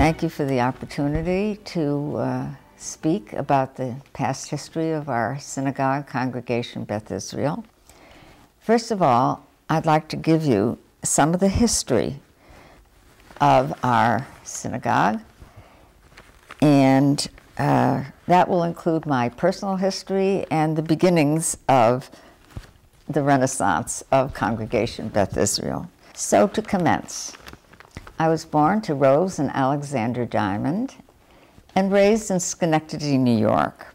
thank you for the opportunity to speak about the past history of our synagogue congregation, Beth Israel. First of all, I'd like to give you some of the history of our synagogue, and that will include my personal history and the beginnings of the Renaissance of Congregation Beth Israel. So to commence, I was born to Rose and Alexander Diamond and raised in Schenectady, New York.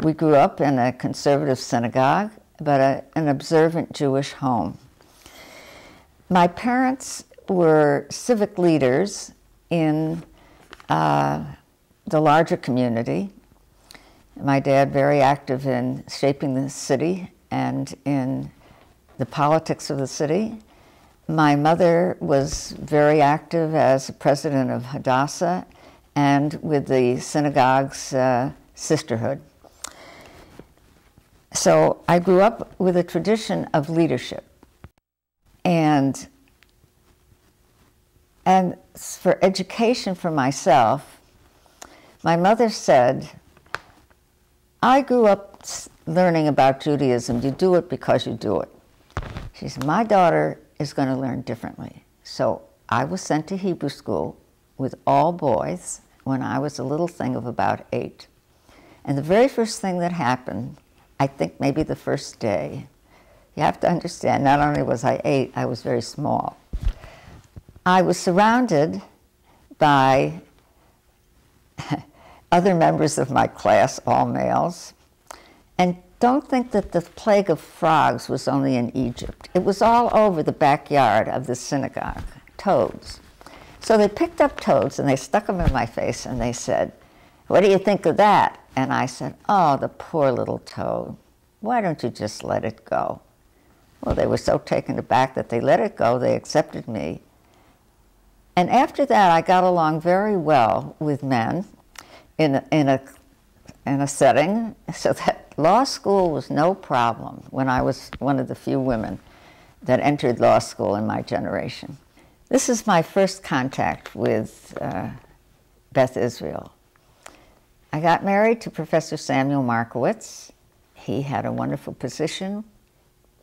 We grew up in a conservative synagogue, but an observant Jewish home. My parents were civic leaders in the larger community. My dad very active in shaping the city and in the politics of the city. My mother was very active as president of Hadassah and with the synagogue's sisterhood. So I grew up with a tradition of leadership. And for education for myself, my mother said, I grew up learning about Judaism. You do it because you do it. She said, my daughter is going to learn differently. So I was sent to Hebrew school with all boys when I was a little thing of about 8. And the very first thing that happened, I think maybe the first day, you have to understand, not only was I 8, I was very small. I was surrounded by other members of my class, all males, and don't think that the plague of frogs was only in Egypt. It was all over the backyard of the synagogue, toads. So they picked up toads and they stuck them in my face and they said, what do you think of that? And I said, oh, the poor little toad. Why don't you just let it go? Well, they were so taken aback that they let it go, they accepted me. And after that, I got along very well with men in a setting, so that law school was no problem when I was one of the few women that entered law school in my generation. This is my first contact with Beth Israel. I got married to Professor Samuel Markowitz. He had a wonderful position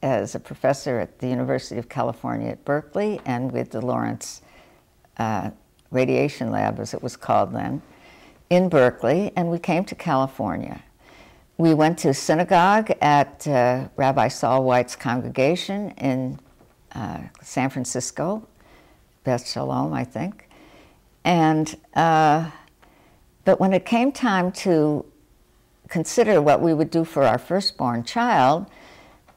as a professor at the University of California at Berkeley and with the Lawrence Radiation Lab, as it was called then, in Berkeley, and we came to California. We went to synagogue at Rabbi Saul White's congregation in San Francisco, Beth Shalom, I think. And, but when it came time to consider what we would do for our firstborn child,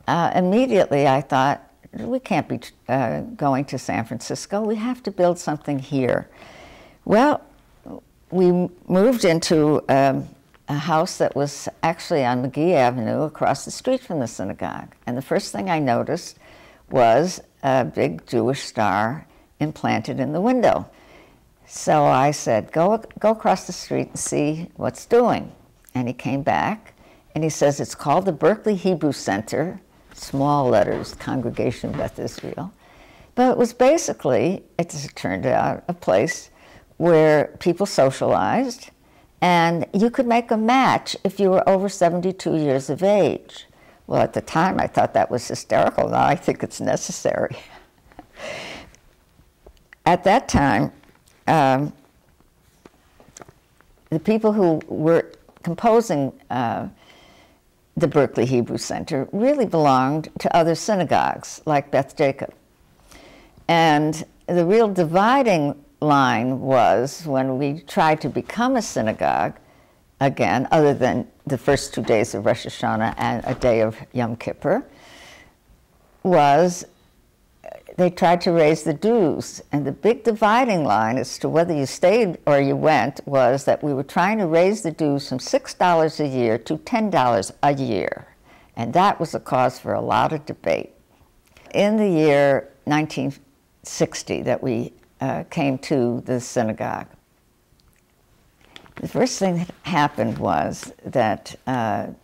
immediately I thought, we can't be going to San Francisco. We have to build something here. Well, we moved into a house that was actually on McGee Avenue across the street from the synagogue. And the first thing I noticed was a big Jewish star implanted in the window. So I said, go across the street and see what's doing. And he came back and he says, it's called the Berkeley Hebrew Center, small letters, Congregation Beth Israel. But it was basically, as it turned out, a place where people socialized, and you could make a match if you were over 72 years of age. Well, at the time, I thought that was hysterical. Now I think it's necessary. At that time, the people who were composing the Berkeley Hebrew Center really belonged to other synagogues, like Beth Jacob. And the real dividing line was when we tried to become a synagogue, again, other than the first 2 days of Rosh Hashanah and a day of Yom Kippur, was they tried to raise the dues. And the big dividing line as to whether you stayed or you went was that we were trying to raise the dues from $6 a year to $10 a year. And that was a cause for a lot of debate. In the year 1960 that we came to the synagogue, the first thing that happened was that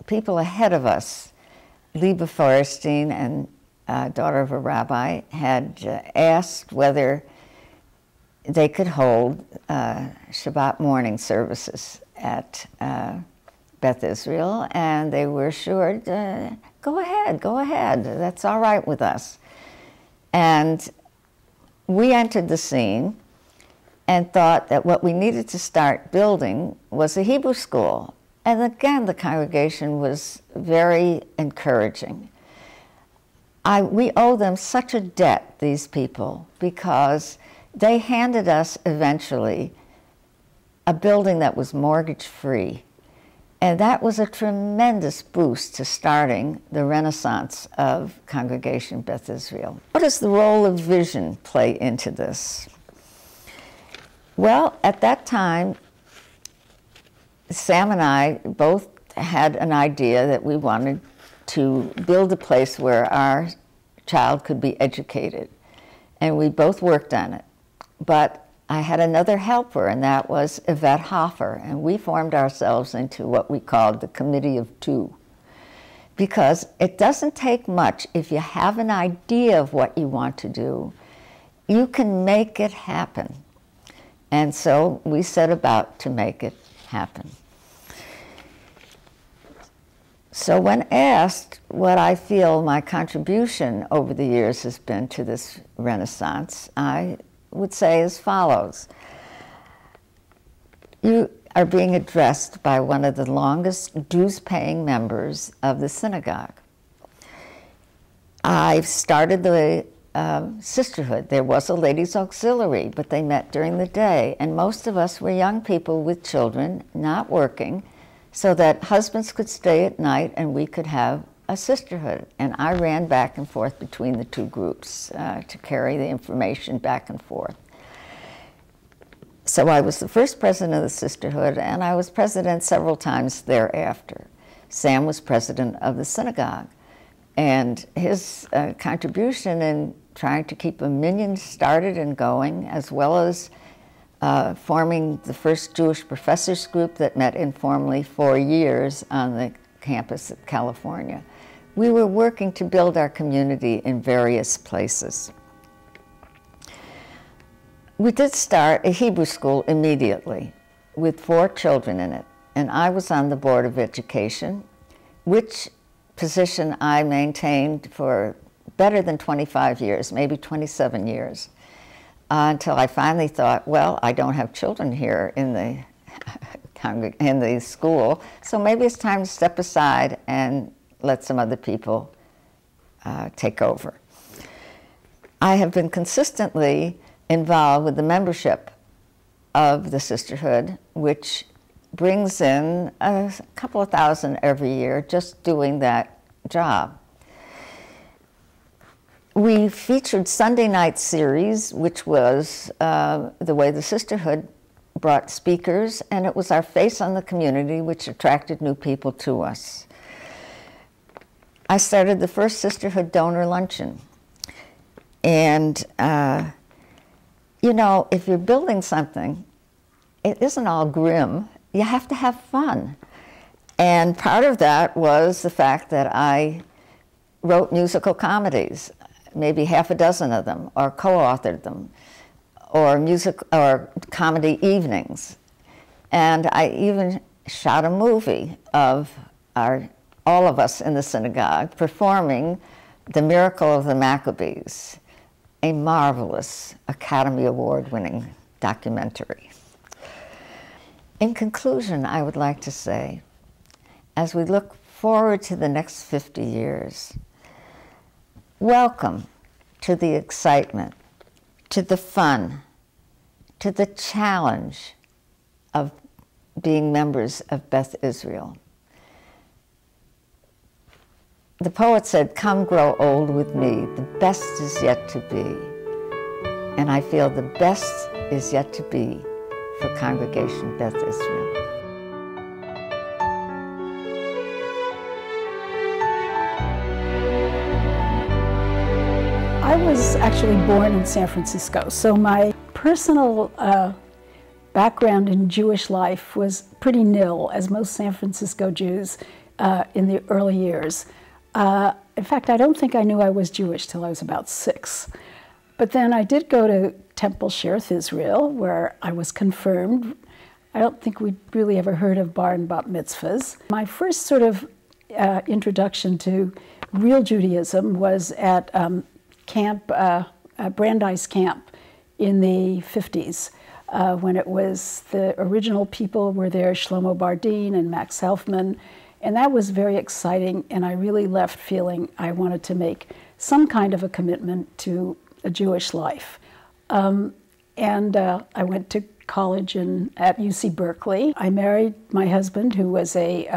people ahead of us, Liba Feuerstein and, daughter of a rabbi, had asked whether, they could hold Shabbat morning services at Beth Israel, and they were assured, go ahead, that's all right with us. And we entered the scene and thought that what we needed to start building was a Hebrew school. And again, the congregation was very encouraging. We owe them such a debt, these people, because they handed us eventually a building that was mortgage-free. And that was a tremendous boost to starting the renaissance of Congregation Beth Israel. What does the role of vision play into this? Well, at that time, Sam and I both had an idea that we wanted to build a place where our child could be educated. And we both worked on it. But I had another helper, and that was Yvette Hoffer, and we formed ourselves into what we called the Committee of Two. Because it doesn't take much. If you have an idea of what you want to do, you can make it happen. And so we set about to make it happen. So when asked what I feel my contribution over the years has been to this Renaissance, I would say as follows. You are being addressed by one of the longest dues-paying members of the synagogue. I've started the sisterhood. There was a ladies' auxiliary, but they met during the day, and most of us were young people with children, not working, so that husbands could stay at night and we could have a sisterhood. And I ran back and forth between the two groups to carry the information back and forth. So I was the first president of the sisterhood, and I was president several times thereafter. Sam was president of the synagogue, and his contribution in trying to keep a minyan started and going, as well as forming the first Jewish professors group that met informally for years on the campus of California. We were working to build our community in various places. We did start a Hebrew school immediately with 4 children in it, and I was on the Board of Education, which position I maintained for better than 25 years, maybe 27 years, until I finally thought, well, I don't have children here in the school, so maybe it's time to step aside and let some other people take over. I have been consistently involved with the membership of the sisterhood, which brings in a couple of thousand every year just doing that job. We featured Sunday night series, which was the way the sisterhood brought speakers, and it was our face on the community which attracted new people to us. I started the first sisterhood donor luncheon. And you know, if you're building something, it isn't all grim. You have to have fun. And part of that was the fact that I wrote musical comedies, maybe half a dozen of them, or co-authored them, or comedy evenings. And I even shot a movie of all of us in the synagogue performing The Miracle of the Maccabees, a marvelous Academy Award-winning documentary. In conclusion, I would like to say, as we look forward to the next 50 years, welcome to the excitement, to the fun, to the challenge of being members of Beth Israel. The poet said, "Come grow old with me, the best is yet to be." And I feel the best is yet to be for Congregation Beth Israel. I was actually born in San Francisco, so my personal background in Jewish life was pretty nil, as most San Francisco Jews in the early years. In fact, I don't think I knew I was Jewish till I was about 6. But then I did go to Temple Shirth, Israel, where I was confirmed. I don't think we'd really ever heard of bar and bat mitzvahs. My first sort of introduction to real Judaism was at Brandeis Camp in the 50s, when it was the original people were there, Shlomo Bardeen and Max Helfman, and that was very exciting, and I really left feeling I wanted to make some kind of a commitment to a Jewish life. I went to college at UC Berkeley. I married my husband, who was a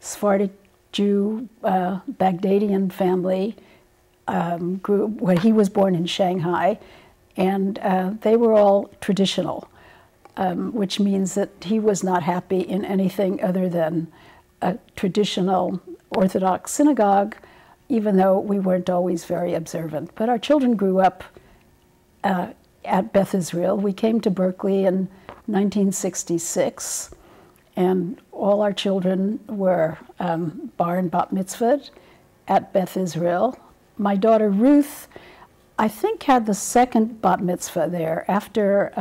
Sephardic Jew, Baghdadian family. He was born in Shanghai, and they were all traditional, which means that he was not happy in anything other than a traditional Orthodox synagogue, even though we weren't always very observant. But our children grew up at Beth Israel. We came to Berkeley in 1966, and all our children were bar and bat mitzvahed at Beth Israel. My daughter Ruth, I think, had the second bat mitzvah there after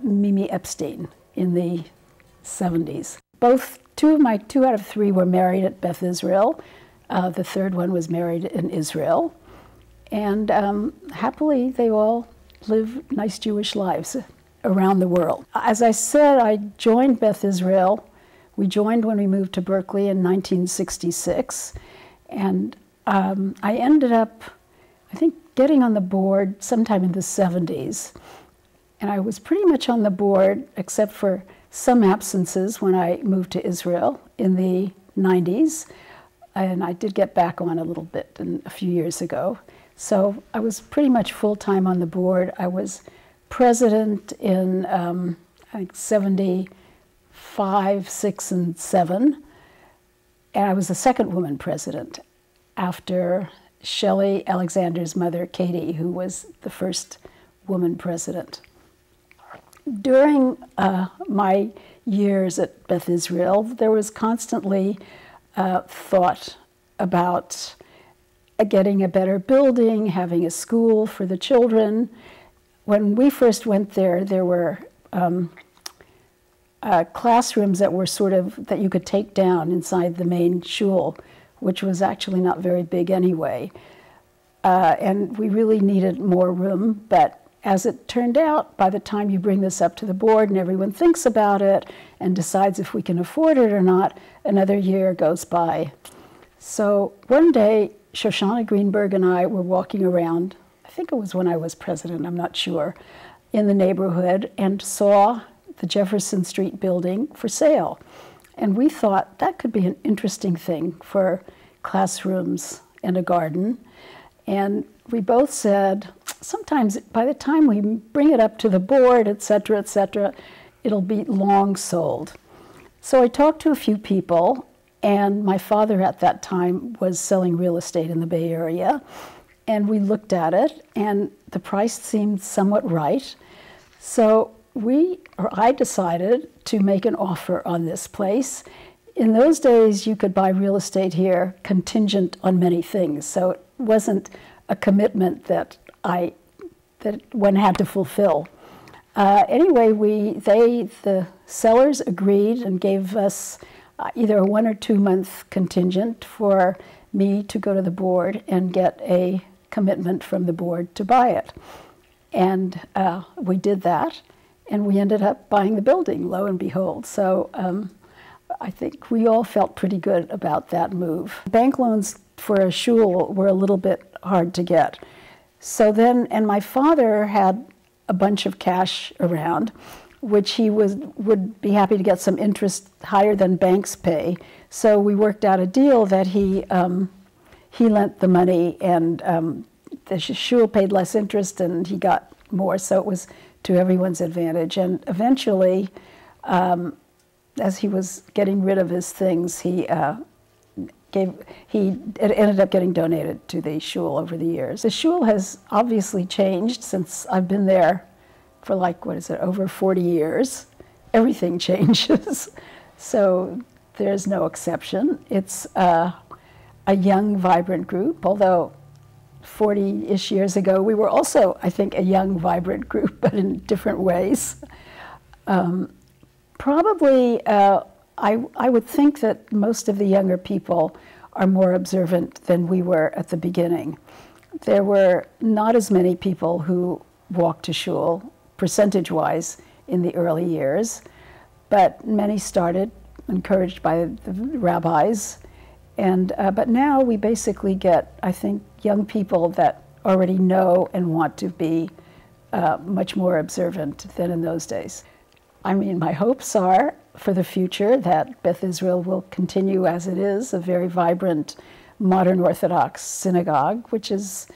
Mimi Epstein in the 70s. Two out of three were married at Beth Israel. The third one was married in Israel. And happily, they all live nice Jewish lives around the world. As I said, I joined Beth Israel. We joined when we moved to Berkeley in 1966. And I ended up, I think, getting on the board sometime in the 70s. And I was pretty much on the board, except for some absences when I moved to Israel in the 90s. And I did get back on a little bit a few years ago. So I was pretty much full-time on the board. I was president in, I think, 75, 6, and 7. And I was the second woman president after Shelley Alexander's mother, Katie, who was the first woman president. During my years at Beth Israel, there was constantly thought about getting a better building, having a school for the children. When we first went there, there were classrooms that were that you could take down inside the main shul, which was actually not very big anyway. And we really needed more room, but as it turned out, by the time you bring this up to the board and everyone thinks about it and decides if we can afford it or not, another year goes by. So one day, Shoshana Greenberg and I were walking around, I think it was when I was president, I'm not sure, in the neighborhood and saw the Jefferson Street building for sale. And we thought that could be an interesting thing for classrooms and a garden. And we both said, sometimes by the time we bring it up to the board, et cetera, it'll be long sold. So I talked to a few people, and my father at that time was selling real estate in the Bay Area. And we looked at it, and the price seemed somewhat right. So I decided to make an offer on this place. In those days, you could buy real estate here contingent on many things. So it wasn't a commitment that one had to fulfill. Anyway, the sellers agreed and gave us either a 1 or 2 month contingent for me to go to the board and get a commitment from the board to buy it. And we did that, and we ended up buying the building, lo and behold. So I think we all felt pretty good about that move. Bank loans for a shul were a little bit hard to get. So then, and my father had a bunch of cash around, which he would be happy to get some interest higher than banks pay. So we worked out a deal that he lent the money, and the shul paid less interest and he got more, so it was to everyone's advantage. And eventually, as he was getting rid of his things, it ended up getting donated to the shul over the years. The shul has obviously changed since I've been there for over 40 years. Everything changes. So there's no exception. It's a young, vibrant group, although 40-ish years ago, we were also, I think, a young, vibrant group, but in different ways. Probably, I would think that most of the younger people are more observant than we were at the beginning. There were not as many people who walked to shul, percentage-wise, in the early years, but many started, encouraged by the rabbis. But now we basically get, I think, young people that already know and want to be much more observant than in those days. I mean, my hopes are for the future that Beth Israel will continue as it is, a very vibrant modern Orthodox synagogue, which is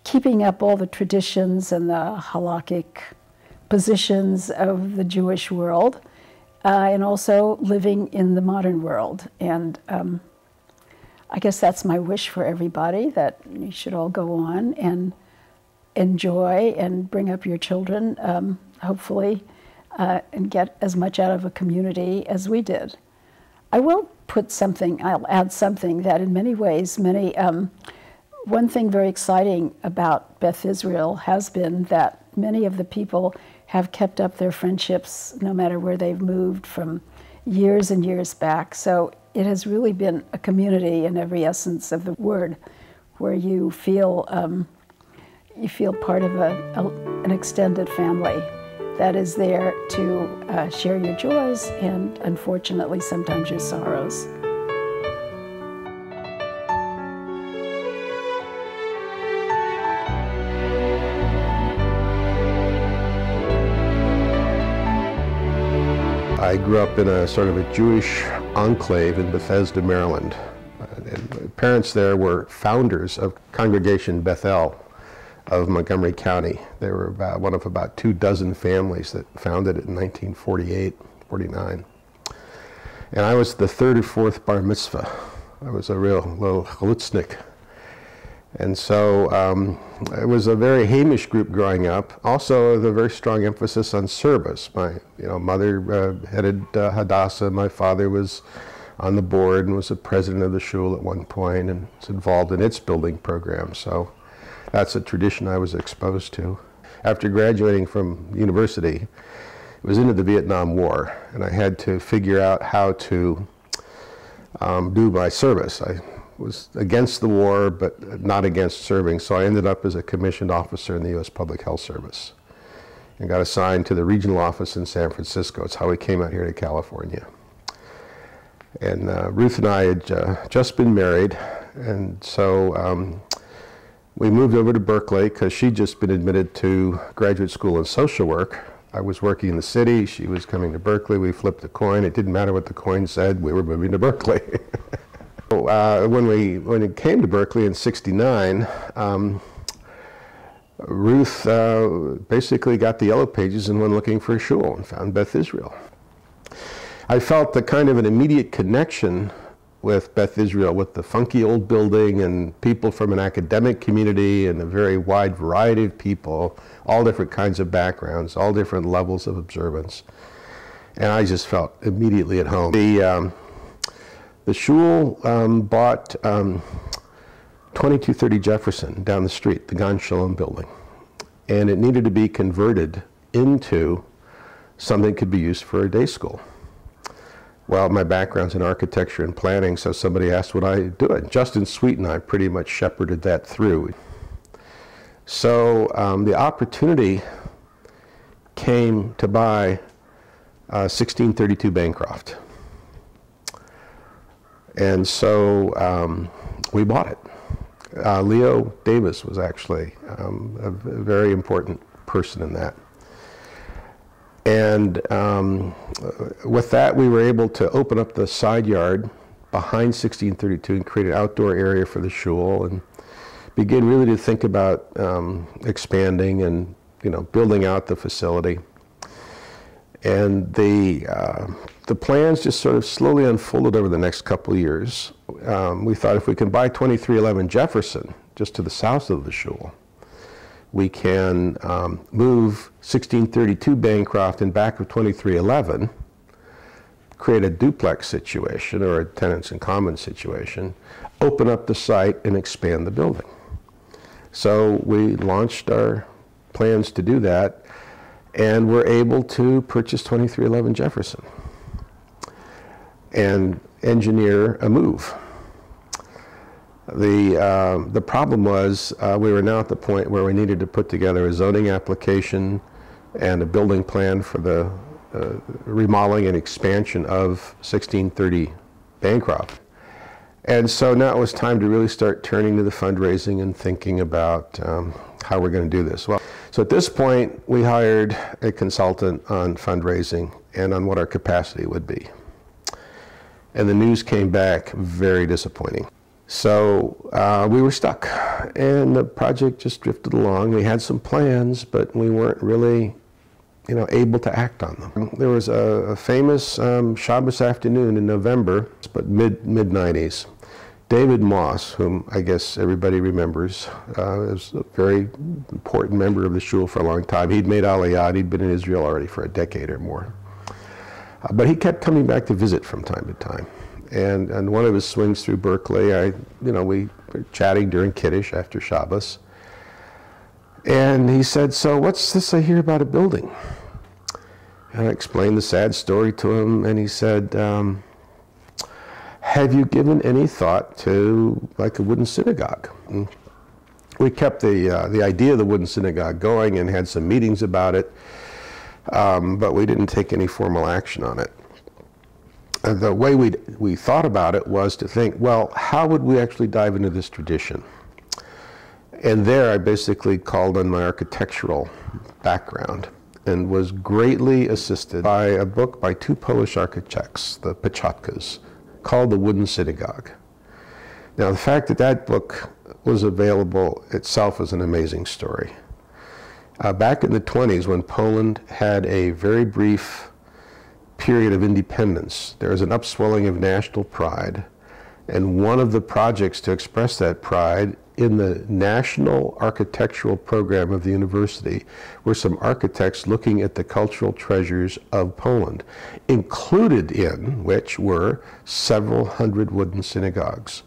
keeping up all the traditions and the halakhic positions of the Jewish world, and also living in the modern world. And I guess that's my wish for everybody, that you should all go on and enjoy and bring up your children, hopefully, and get as much out of a community as we did. I will I'll add something that in many ways, one thing very exciting about Beth Israel has been that many of the people have kept up their friendships no matter where they've moved from years and years back. So it has really been a community in every essence of the word, where you feel part of an extended family that is there to share your joys and, unfortunately, sometimes your sorrows. I grew up in a sort of a Jewish enclave in Bethesda, Maryland. And my parents there were founders of Congregation Bethel of Montgomery County. They were one of about 24 families that founded it in 1948, 49. And I was the third or fourth bar mitzvah. I was a real little chalutznik. And so it was a very Hamish group growing up. Also, with a very strong emphasis on service. My mother headed Hadassah. My father was on the board and was the president of the shul at one point and was involved in its building program. So that's a tradition I was exposed to. After graduating from university, it was into the Vietnam War, and I had to figure out how to do my service. I was against the war, but not against serving, so I ended up as a commissioned officer in the U.S. Public Health Service and got assigned to the regional office in San Francisco. It's how we came out here to California. And Ruth and I had just been married, and so we moved over to Berkeley because she'd just been admitted to graduate school in social work. I was working in the city, she was coming to Berkeley. We flipped a coin. It didn't matter what the coin said, we were moving to Berkeley. When it came to Berkeley in '69, Ruth basically got the yellow pages and went looking for a shul and found Beth Israel. I felt the kind of an immediate connection with Beth Israel, with the funky old building and people from an academic community and a very wide variety of people, all different kinds of backgrounds, all different levels of observance. And I just felt immediately at home. The shul bought 2230 Jefferson down the street, the Gan Shalom building. And it needed to be converted into something that could be used for a day school. Well, my background's in architecture and planning, so somebody asked would I do it. Justin Sweet and I pretty much shepherded that through. So the opportunity came to buy 1632 Bancroft. And so we bought it. Leo Davis was actually a very important person in that. And with that, we were able to open up the side yard behind 1632 and create an outdoor area for the shul and begin really to think about expanding and building out the facility. And the plans just sort of slowly unfolded over the next couple of years. We thought if we can buy 2311 Jefferson, just to the south of the shul, we can move 1632 Bancroft in back of 2311, create a duplex situation or a tenants in common situation, open up the site and expand the building. So we launched our plans to do that, and were able to purchase 2311 Jefferson and engineer a move. The problem was we were now at the point where we needed to put together a zoning application and a building plan for the remodeling and expansion of 1630 Bancroft. And so now it was time to really start turning to the fundraising and thinking about how we're going to do this. Well, so at this point, we hired a consultant on fundraising and on what our capacity would be. And the news came back very disappointing. So we were stuck, and the project just drifted along. We had some plans, but we weren't really, able to act on them. There was a famous Shabbos afternoon in November, but mid-90s. David Moss, whom I guess everybody remembers, was a very important member of the shul for a long time. He'd made Aliyah. He'd been in Israel already for a decade or more. But he kept coming back to visit from time to time. And one of his swings through Berkeley, we were chatting during Kiddush after Shabbos. And he said, "So what's this I hear about a building?" And I explained the sad story to him, and he said, "Have you given any thought to like a wooden synagogue?" And we kept the idea of the wooden synagogue going and had some meetings about it, but we didn't take any formal action on it. The way we thought about it was to think, well, how would we actually dive into this tradition? And there I basically called on my architectural background and was greatly assisted by a book by two Polish architects, the Piechotkas, called The Wooden Synagogue. Now, the fact that that book was available itself is an amazing story. Back in the 20s, when Poland had a very brief period of independence, there was an upswelling of national pride, and one of the projects to express that pride in the national architectural program of the university were some architects looking at the cultural treasures of Poland, included in which were several hundred wooden synagogues.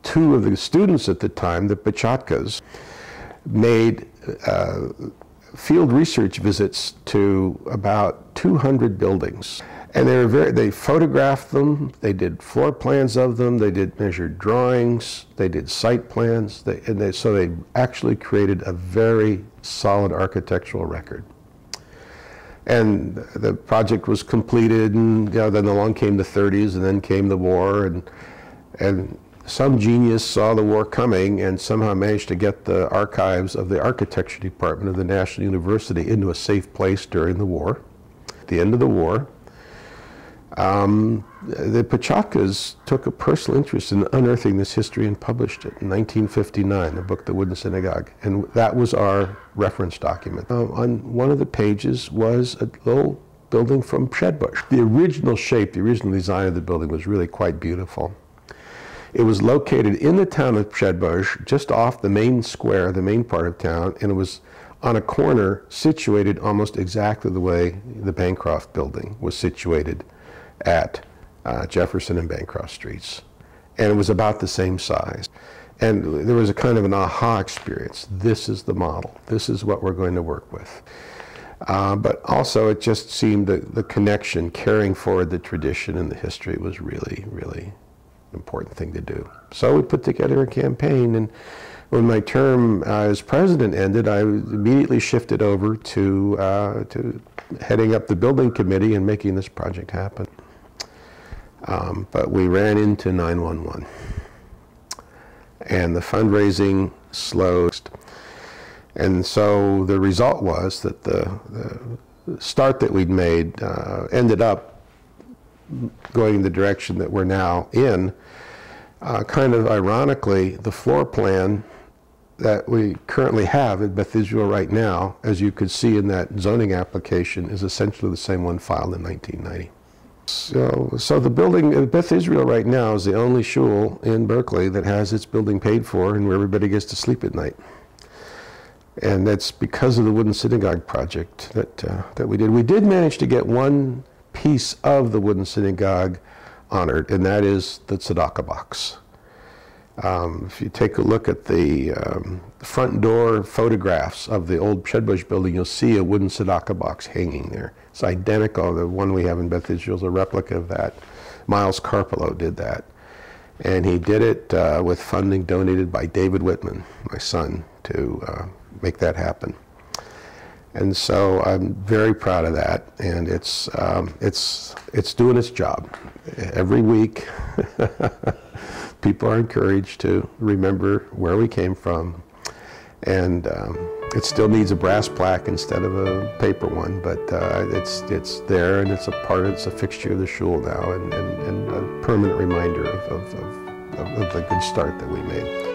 Two of the students at the time, the Piechotkas, made field research visits to about 200 buildings. And they photographed them, they did floor plans of them, they did measured drawings, they did site plans, so they actually created a very solid architectural record. And the project was completed, and then along came the 30s, and then came the war, and some genius saw the war coming and somehow managed to get the archives of the architecture department of the National University into a safe place during the war. At the end of the war, the Piechotkas took a personal interest in unearthing this history and published it in 1959, the book The Wooden Synagogue, and that was our reference document. On one of the pages was a little building from Przedbush. The original shape, the original design of the building was really quite beautiful. It was located in the town of Przedbush, just off the main square, the main part of town, and it was on a corner situated almost exactly the way the Bancroft building was situated at Jefferson and Bancroft Streets. And it was about the same size. And there was a kind of an aha experience. This is the model. This is what we're going to work with. But also it just seemed that the connection, carrying forward the tradition and the history was really, really important thing to do. So we put together a campaign, and when my term as president ended, I immediately shifted over to heading up the building committee and making this project happen. But we ran into 9/11, and the fundraising slowed. And so the result was that the start that we'd made ended up going in the direction that we're now in. Kind of ironically, the floor plan that we currently have at Beth Israel right now, as you could see in that zoning application, is essentially the same one filed in 1990. So the building at Beth Israel right now is the only shul in Berkeley that has its building paid for and where everybody gets to sleep at night. And that's because of the Wooden Synagogue project that we did. We did manage to get one piece of the Wooden Synagogue honored, and that is the tzedakah box. If you take a look at the front door photographs of the old Shedbush building, you'll see a wooden tzedakah box hanging there. It's identical. The one we have in Beth Israel is a replica of that. Miles Carpolo did that. And he did it with funding donated by David Whitman, my son, to make that happen. And so I'm very proud of that, and it's doing its job. Every week, people are encouraged to remember where we came from, and it still needs a brass plaque instead of a paper one, but it's there, and it's a fixture of the shul now, and a permanent reminder of the good start that we made.